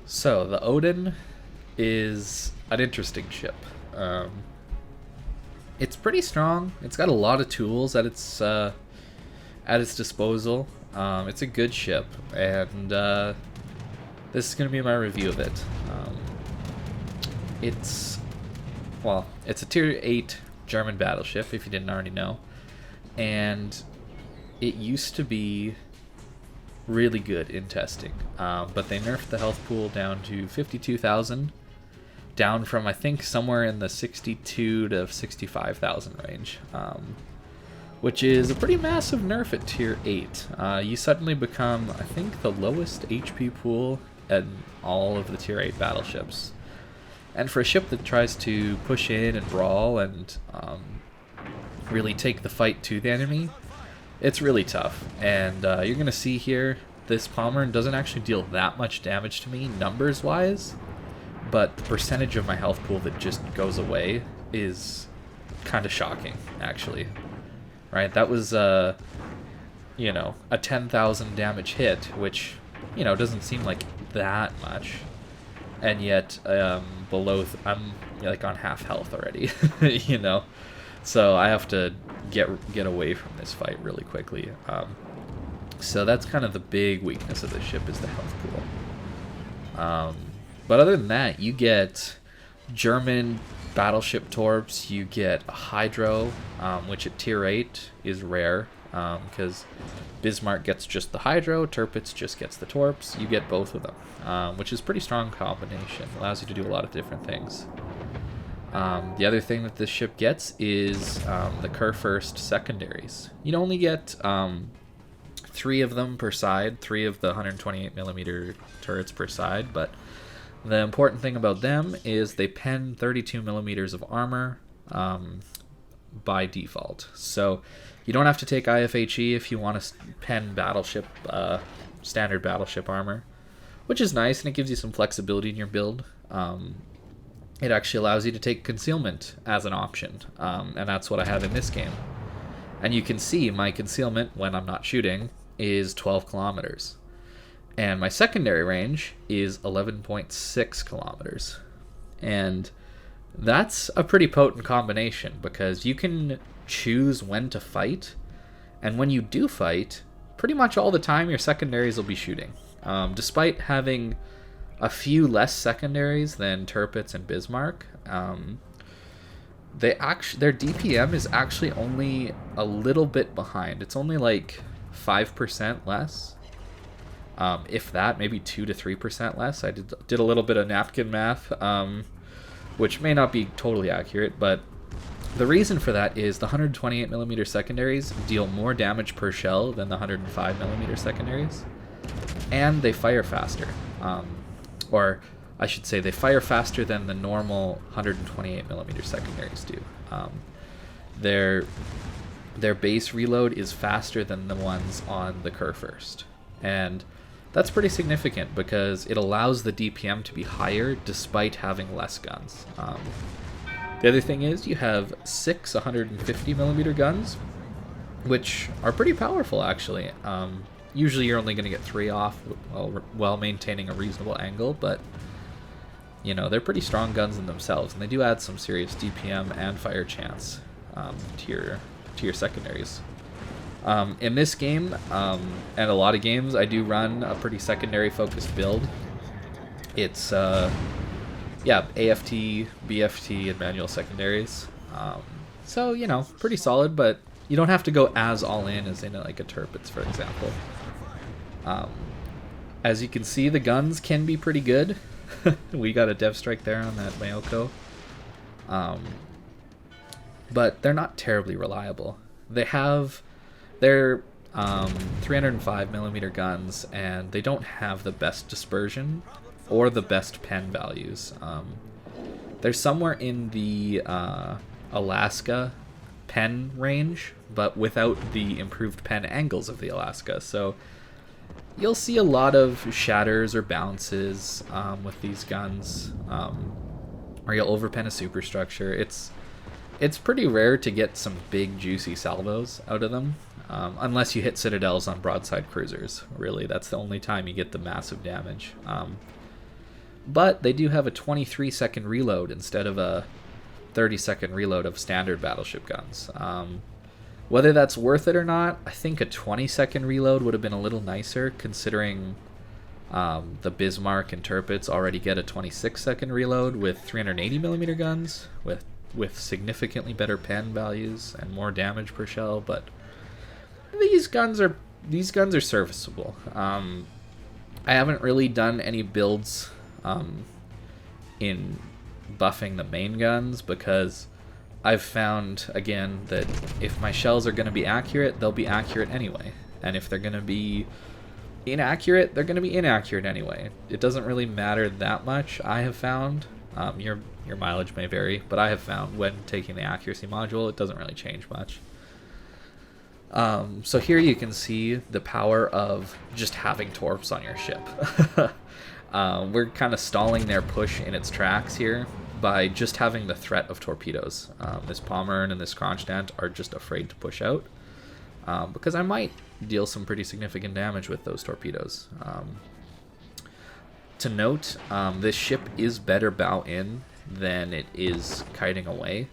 So the Odin is an interesting ship. It's pretty strong. It's got a lot of tools at its disposal. It's a good ship, and this is going to be my review of it. It's it's a tier 8 German battleship, if you didn't already know, and it used to be really good in testing, but they nerfed the health pool down to 52,000, down from I think somewhere in the 62 to 65,000 range, which is a pretty massive nerf at tier 8. You suddenly become, I think, the lowest HP pool in all of the tier 8 battleships. And for a ship that tries to push in and brawl and really take the fight to the enemy, it's really tough. And you're going to see here, this Palmer doesn't actually deal that much damage to me numbers-wise, but the percentage of my health pool that just goes away is kind of shocking, actually. Right, that was, a 10,000 damage hit, which, doesn't seem like that much. And yet, I'm like on half health already, So I have to get away from this fight really quickly. So that's kind of the big weakness of this ship, is the health pool. But other than that, you get German battleship torps, you get a hydro, which at tier 8 is rare, because Bismarck gets just the hydro, Tirpitz just gets the torps. You get both of them, which is a pretty strong combination. Allows you to do a lot of different things. The other thing that this ship gets is the Kurfürst secondaries. You'd only get 3 of them per side, 3 of the 128mm turrets per side, but the important thing about them is they pen 32mm of armor by default. So you don't have to take IFHE if you want to pen battleship, standard battleship armor, which is nice, and it gives you some flexibility in your build. It actually allows you to take concealment as an option, and that's what I have in this game. And you can see my concealment when I'm not shooting is 12 kilometers. And my secondary range is 11.6 kilometers. And that's a pretty potent combination, because you can choose when to fight, and when you do fight, pretty much all the time your secondaries will be shooting. Despite having a few less secondaries than Tirpitz and Bismarck, their DPM is actually only a little bit behind. It's only like 5% less. If that, maybe 2 to 3% less. I did a little bit of napkin math, which may not be totally accurate, but the reason for that is the 128mm secondaries deal more damage per shell than the 105mm secondaries, and they fire faster. Or I should say they fire faster than the normal 128mm secondaries do. Their base reload is faster than the ones on the Kurfürst, and that's pretty significant because it allows the DPM to be higher despite having less guns. The other thing is you have 6 150mm guns, which are pretty powerful, actually. Usually you're only going to get 3 off while maintaining a reasonable angle, but they're pretty strong guns in themselves, and they do add some serious DPM and fire chance to your secondaries. In this game, and a lot of games, I do run a pretty secondary focused build. It's AFT, BFT, and manual secondaries. So pretty solid, but you don't have to go as all in as in like a Tirpitz, for example. As you can see, the guns can be pretty good. We got a dev strike there on that Mayoko. But they're not terribly reliable. They're 305mm guns, and they don't have the best dispersion or the best pen values. They're somewhere in the Alaska pen range, but without the improved pen angles of the Alaska. So you'll see a lot of shatters or bounces with these guns, or you'll overpen a superstructure. It's pretty rare to get some big juicy salvos out of them, unless you hit citadels on broadside cruisers. Really, that's the only time you get the massive damage. but they do have a 23-second reload instead of a 30-second reload of standard battleship guns. Whether that's worth it or not, I think a 20-second reload would have been a little nicer, considering the Bismarck and Tirpitz already get a 26-second reload with 380mm guns, with significantly better pen values and more damage per shell. But these guns are serviceable. I haven't really done any builds in buffing the main guns, because I've found, again, that if my shells are going to be accurate, they'll be accurate anyway. And if they're going to be inaccurate, they're going to be inaccurate anyway. It doesn't really matter that much, I have found. Your mileage may vary, but I have found when taking the accuracy module, it doesn't really change much. So here you can see the power of just having torps on your ship. We're kind of stalling their push in its tracks here by just having the threat of torpedoes. This Pommern and this Kronstadt are just afraid to push out, because I might deal some pretty significant damage with those torpedoes. To note, this ship is better bow in than it is kiting away.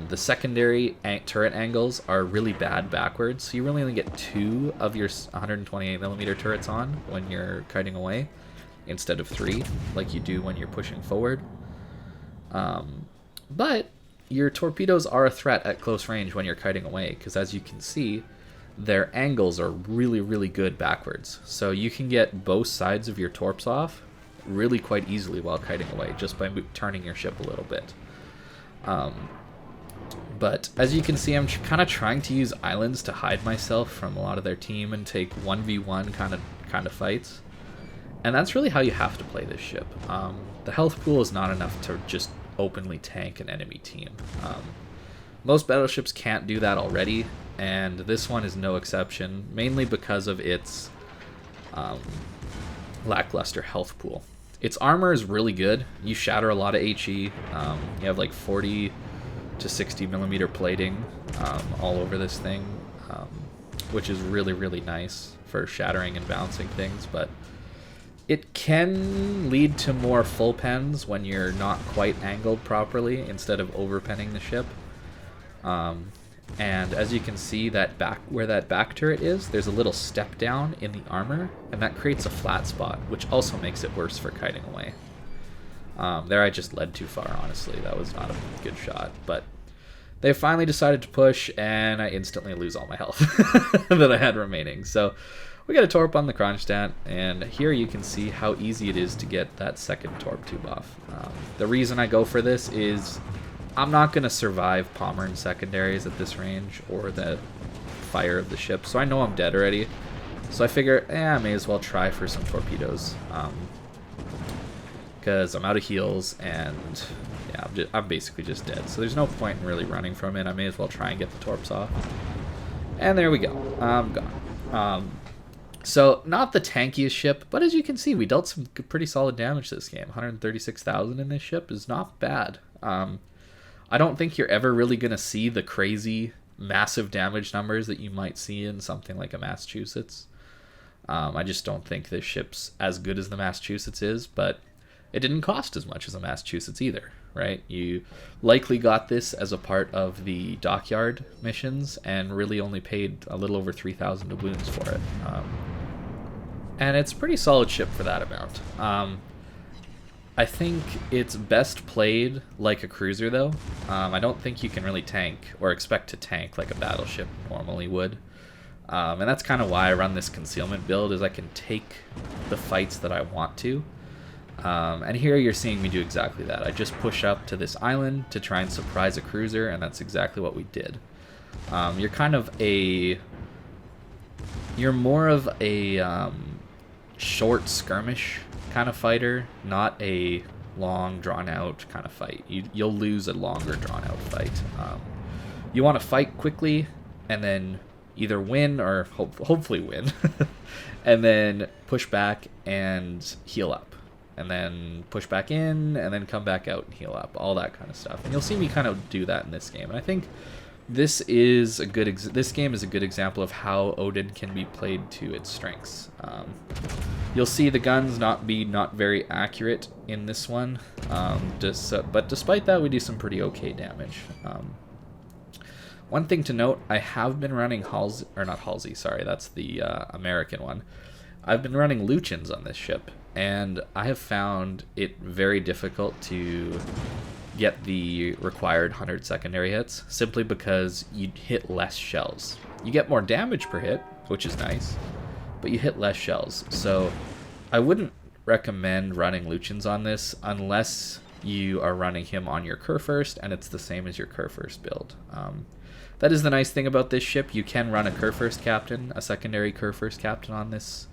The secondary turret angles are really bad backwards, so you really only get 2 of your 128mm turrets on when you're kiting away, instead of 3, like you do when you're pushing forward. But your torpedoes are a threat at close range when you're kiting away, because as you can see, their angles are really, really good backwards. So you can get both sides of your torps off really quite easily while kiting away, just by turning your ship a little bit. But as you can see, I'm kind of trying to use islands to hide myself from a lot of their team and take 1v1 kind of fights. And that's really how you have to play this ship. The health pool is not enough to just openly tank an enemy team. Most battleships can't do that already, and this one is no exception, mainly because of its lackluster health pool. Its armor is really good. You shatter a lot of HE. You have like 40 to 60mm plating all over this thing, which is really, really nice for shattering and bouncing things, but it can lead to more full pens when you're not quite angled properly instead of overpenning the ship. And as you can see, where that back turret is, there's a little step down in the armor, and that creates a flat spot, which also makes it worse for kiting away. There I just led too far, honestly. That was not a good shot, but they finally decided to push, and I instantly lose all my health that I had remaining. So we got a torp on the Kronstadt, and here you can see how easy it is to get that second torp tube off. The reason I go for this is I'm not going to survive Pommern secondaries at this range or the fire of the ship, so I know I'm dead already. So I figure, I may as well try for some torpedoes, because I'm out of heals, and yeah, I'm basically just dead. So there's no point in really running from it. I may as well try and get the torps off. And there we go. I'm gone. So not the tankiest ship, but as you can see, we dealt some pretty solid damage this game. 136,000 in this ship is not bad. I don't think you're ever really going to see the crazy, massive damage numbers that you might see in something like a Massachusetts. I just don't think this ship's as good as the Massachusetts is, but it didn't cost as much as a Massachusetts either, right? You likely got this as a part of the dockyard missions and really only paid a little over 3,000 doubloons for it. And it's a pretty solid ship for that amount. I think it's best played like a cruiser, though. I don't think you can really tank or expect to tank like a battleship normally would. And that's kind of why I run this concealment build, is I can take the fights that I want to. And here you're seeing me do exactly that. I just push up to this island to try and surprise a cruiser, and that's exactly what we did. You're more of a short skirmish kind of fighter, not a long drawn out kind of fight. You'll lose a longer drawn out fight. You want to fight quickly and then either win or hopefully win, and then push back and heal up, and then push back in and then come back out and heal up, all that kind of stuff. And you'll see me kind of do that in this game, and I think this is a good this game is a good example of how Odin can be played to its strengths. You'll see the guns not very accurate in this one, but despite that, we do some pretty okay damage. One thing to note, I have been running Halsey, sorry, that's the American one. I've been running Luchins on this ship, and I have found it very difficult to get the required 100 secondary hits, simply because you hit less shells. You get more damage per hit, which is nice, but you hit less shells. So I wouldn't recommend running Luchins on this unless you are running him on your Cur first, and it's the same as your Cur first build. That is the nice thing about this ship. You can run a Cur first captain, a secondary Cur first captain on this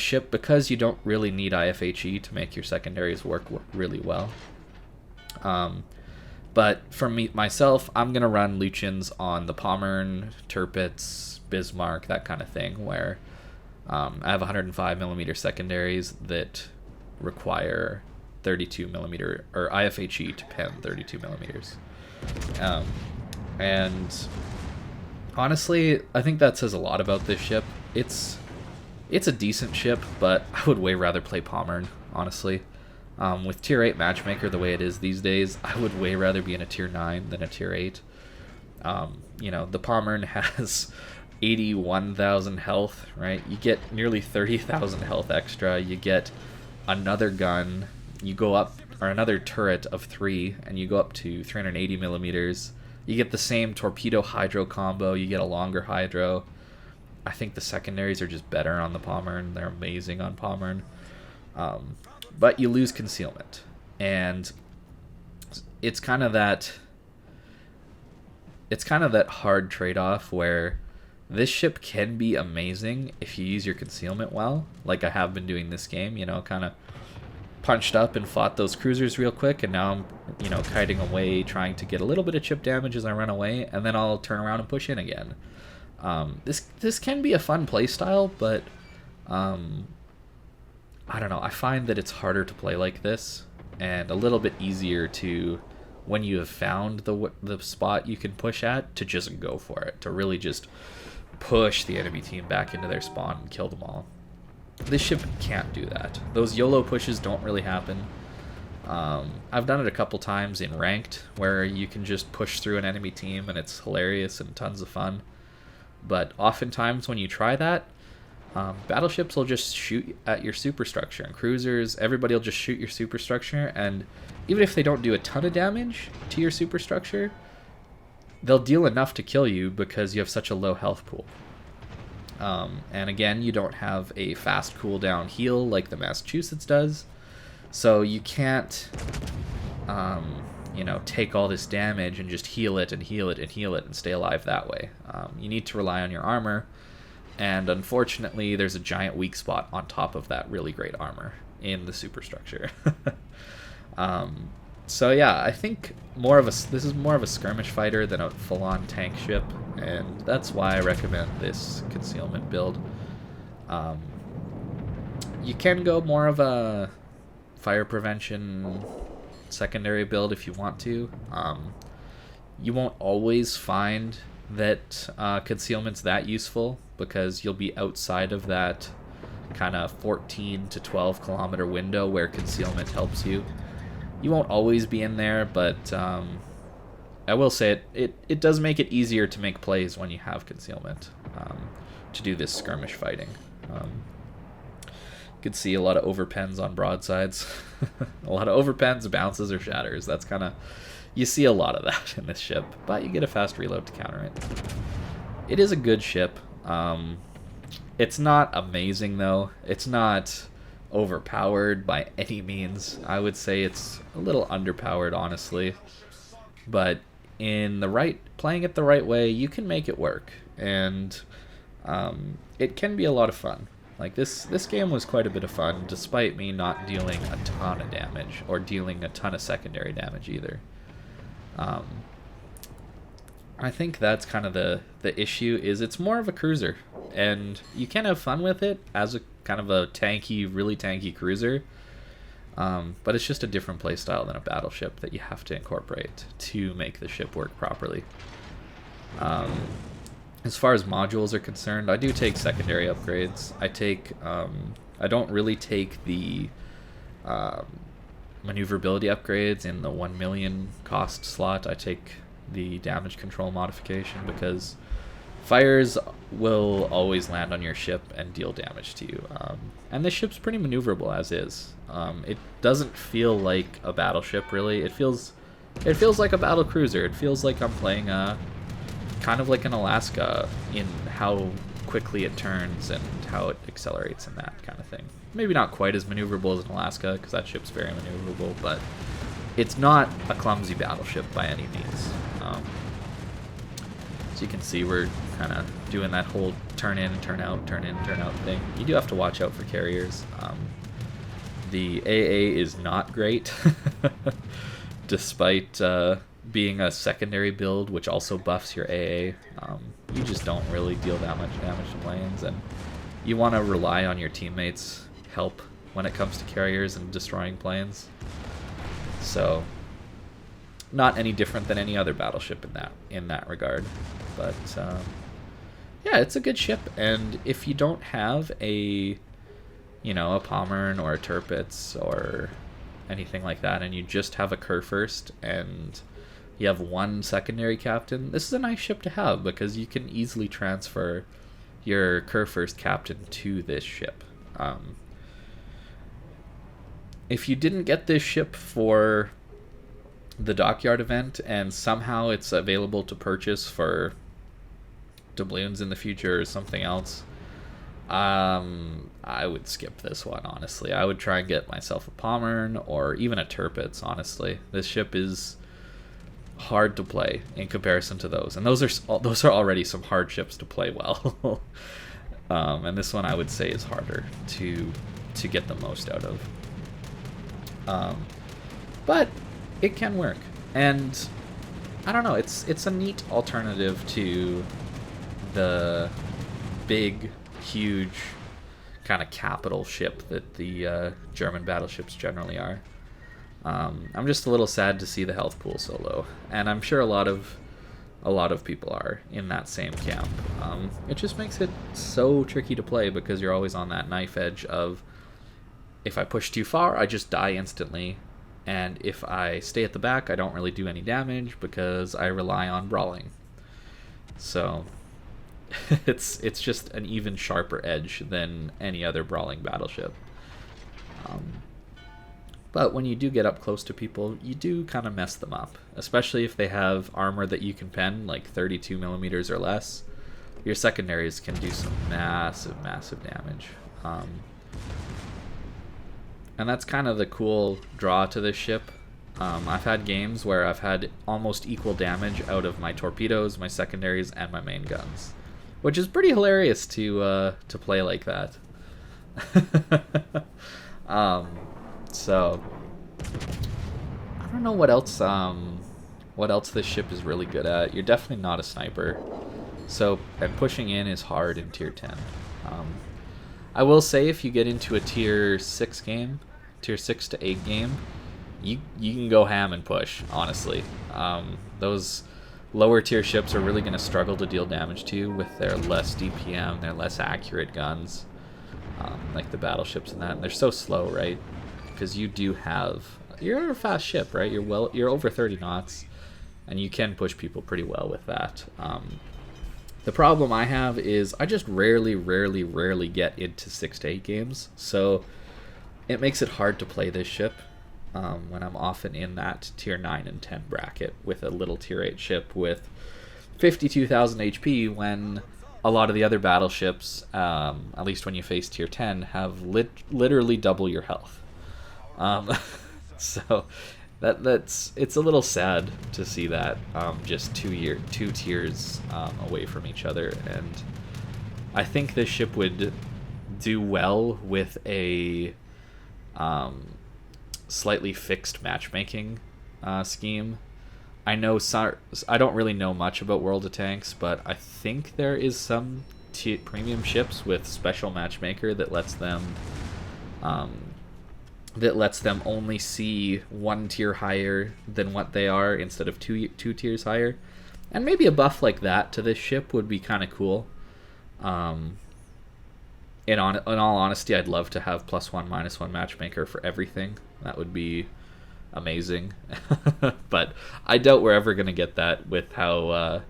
ship, because you don't really need IFHE to make your secondaries work really well. But for myself, I'm going to run Luchins on the Pommern, Tirpitz, Bismarck, that kind of thing, where I have 105mm secondaries that require 32mm, or IFHE to pen 32mm. And honestly, I think that says a lot about this ship. It's a decent ship, but I would way rather play Pommern, honestly. With Tier 8 Matchmaker the way it is these days, I would way rather be in a Tier 9 than a Tier 8. You know, the Pommern has 81,000 health, right? You get nearly 30,000 health extra. You get another gun. You go up, or another turret of 3, and you go up to 380mm. You get the same torpedo hydro combo. You get a longer hydro. I think the secondaries are just better on the Pommern. They're amazing on Pommern. But you lose concealment. And it's kind of that hard trade-off where this ship can be amazing if you use your concealment well, like I have been doing this game, you know, kind of punched up and fought those cruisers real quick, and now I'm, you know, kiting away, trying to get a little bit of chip damage as I run away, and then I'll turn around and push in again. This can be a fun playstyle, but I don't know, I find that it's harder to play like this, and a little bit easier to, when you have found the spot you can push at, to just go for it, to really just push the enemy team back into their spawn and kill them all. This ship can't do that. Those YOLO pushes don't really happen. I've done it a couple times in ranked, where you can just push through an enemy team and it's hilarious and tons of fun. But oftentimes when you try that, battleships will just shoot at your superstructure, and cruisers, everybody will just shoot your superstructure, and even if they don't do a ton of damage to your superstructure, they'll deal enough to kill you because you have such a low health pool. And again, you don't have a fast cooldown heal like the Massachusetts does, so you can't you know, take all this damage and just heal it and heal it and heal it and stay alive that way. You need to rely on your armor, and unfortunately there's a giant weak spot on top of that really great armor in the superstructure. So yeah, I think this is more of a skirmish fighter than a full-on tank ship, and that's why I recommend this concealment build. You can go more of a fire prevention secondary build if you want to. You won't always find that concealment's that useful, because you'll be outside of that kind of 14 to 12 kilometer window where concealment helps you. You won't always be in there, but I will say it does make it easier to make plays when you have concealment, to do this skirmish fighting. You could see a lot of overpens on broadsides. A lot of overpens, bounces, or shatters. That's kind of, you see a lot of that in this ship, but you get a fast reload to counter it. It is a good ship. It's not amazing though. It's not overpowered by any means. I would say it's a little underpowered, honestly. But playing it the right way, you can make it work, and it can be a lot of fun. Like this game was quite a bit of fun, despite me not dealing a ton of damage or dealing a ton of secondary damage either. I think that's kind of the issue, is it's more of a cruiser, and you can have fun with it as a kind of a tanky, really tanky cruiser, but it's just a different playstyle than a battleship that you have to incorporate to make the ship work properly. As far as modules are concerned, I do take secondary upgrades. I don't really take the maneuverability upgrades in the 1 million cost slot. I take the damage control modification because fires will always land on your ship and deal damage to you. And this ship's pretty maneuverable as is. It doesn't feel like a battleship really. It feels like a battle cruiser. It feels like I'm playing kind of like an Alaska in how quickly it turns and how it accelerates and that kind of thing. Maybe not quite as maneuverable as an Alaska because that ship's very maneuverable, but it's not a clumsy battleship by any means. So you can see we're kind of doing that whole turn in, turn out, turn in, turn out thing. You do have to watch out for carriers. The AA is not great, despite being a secondary build, which also buffs your AA. You just don't really deal that much damage to planes, and you want to rely on your teammates' help when it comes to carriers and destroying planes. So, not any different than any other battleship in that regard. But yeah, it's a good ship, and if you don't have a Pommern or a Tirpitz or anything like that, and you just have a Kurfürst and you have one secondary captain, this is a nice ship to have because you can easily transfer your Kurfürst captain to this ship. If you didn't get this ship for the dockyard event and somehow it's available to purchase for doubloons in the future or something else, I would skip this one, honestly. I would try and get myself a Pommern or even a Tirpitz, honestly. This ship is hard to play in comparison to those, and those are already some hard ships to play well. And this one I would say is harder to get the most out of. But it can work, and I don't know, it's a neat alternative to the big, huge kind of capital ship that the German battleships generally are. I'm just a little sad to see the health pool so low, and I'm sure a lot of people are in that same camp. It just makes it so tricky to play because you're always on that knife edge of, if I push too far, I just die instantly, and if I stay at the back, I don't really do any damage because I rely on brawling. So it's just an even sharper edge than any other brawling battleship. But when you do get up close to people, you do kind of mess them up, especially if they have armor that you can pen, like 32 millimeters or less. Your secondaries can do some massive damage. And that's kind of the cool draw to this ship. I've had games where I've had almost equal damage out of my torpedoes, my secondaries, and my main guns, which is pretty hilarious to play like that. So I don't know what else this ship is really good at. You're definitely not a sniper, and pushing in is hard in tier 10. I will say if you get into a tier 6 game, tier 6 to 8 game, you can go ham and push, honestly. Those lower tier ships are really going to struggle to deal damage to you with their less DPM, their less accurate guns, like the battleships and that. And they're so slow, right? Because you're a fast ship, right? You're over 30 knots, and you can push people pretty well with that. The problem I have is I just rarely get into 6 to 8 games, so it makes it hard to play this ship when I'm often in that tier 9 and 10 bracket with a little tier 8 ship with 52,000 HP, when a lot of the other battleships, at least when you face tier 10, have literally double your health. So it's a little sad to see that, just two tiers away from each other, and I think this ship would do well with a slightly fixed matchmaking scheme. I don't really know much about World of Tanks, but I think there is some premium ships with special matchmaker that lets them only see 1 tier higher than what they are instead of two tiers higher. And maybe a buff like that to this ship would be kind of cool. In all honesty, I'd love to have +1, -1 matchmaker for everything. That would be amazing. But I doubt we're ever going to get that with how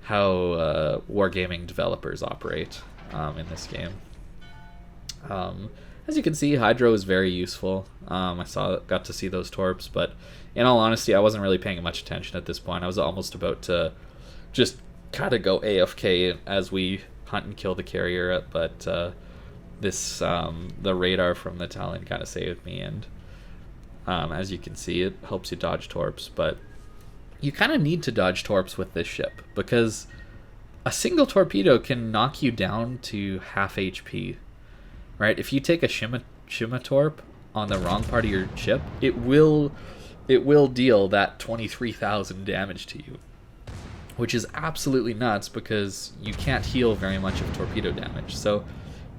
wargaming developers operate in this game. As you can see, Hydro is very useful. I got to see those torps, but in all honesty, I wasn't really paying much attention at this point. I was almost about to just kind of go AFK as we hunt and kill the carrier, but the radar from the Talon kind of saved me, and as you can see, it helps you dodge torps, but you kind of need to dodge torps with this ship, because a single torpedo can knock you down to half HP, right? If you take a Shima torp on the wrong part of your ship, it will deal that 23,000 damage to you, which is absolutely nuts because you can't heal very much of torpedo damage. So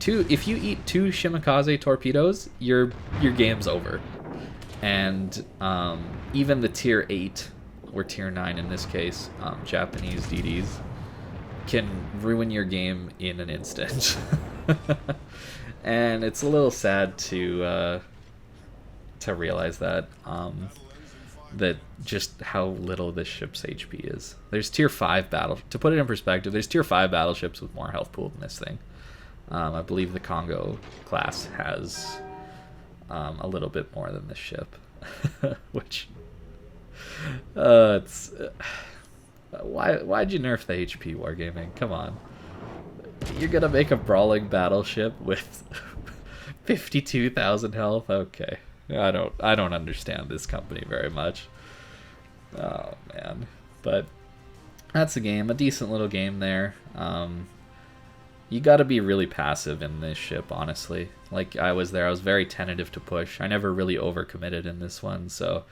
if you eat 2 Shimakaze torpedoes, your game's over. And even the tier 8 or tier 9 in this case, Japanese DDs, can ruin your game in an instant. And it's a little sad to realize that just how little this ship's HP is. There's tier 5 to put it in perspective, there's tier 5 battleships with more health pool than this thing. I believe the Congo class has a little bit more than this ship. Which it's why'd you nerf the HP wargaming? Come on. You're gonna make a brawling battleship with 52,000 health? Okay. I don't understand this company very much. Oh man. But that's a game, a decent little game there. You gotta be really passive in this ship, honestly. Like I was very tentative to push. I never really overcommitted in this one, so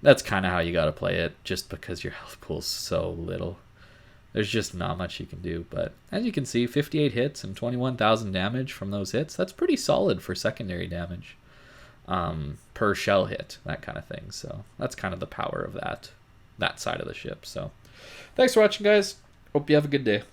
that's kind of how you gotta play it, just because your health pool's so little. There's just not much you can do, but as you can see, 58 hits and 21,000 damage from those hits. That's pretty solid for secondary damage. Per shell hit, that kind of thing. So that's kind of the power of that side of the ship. So thanks for watching, guys. Hope you have a good day.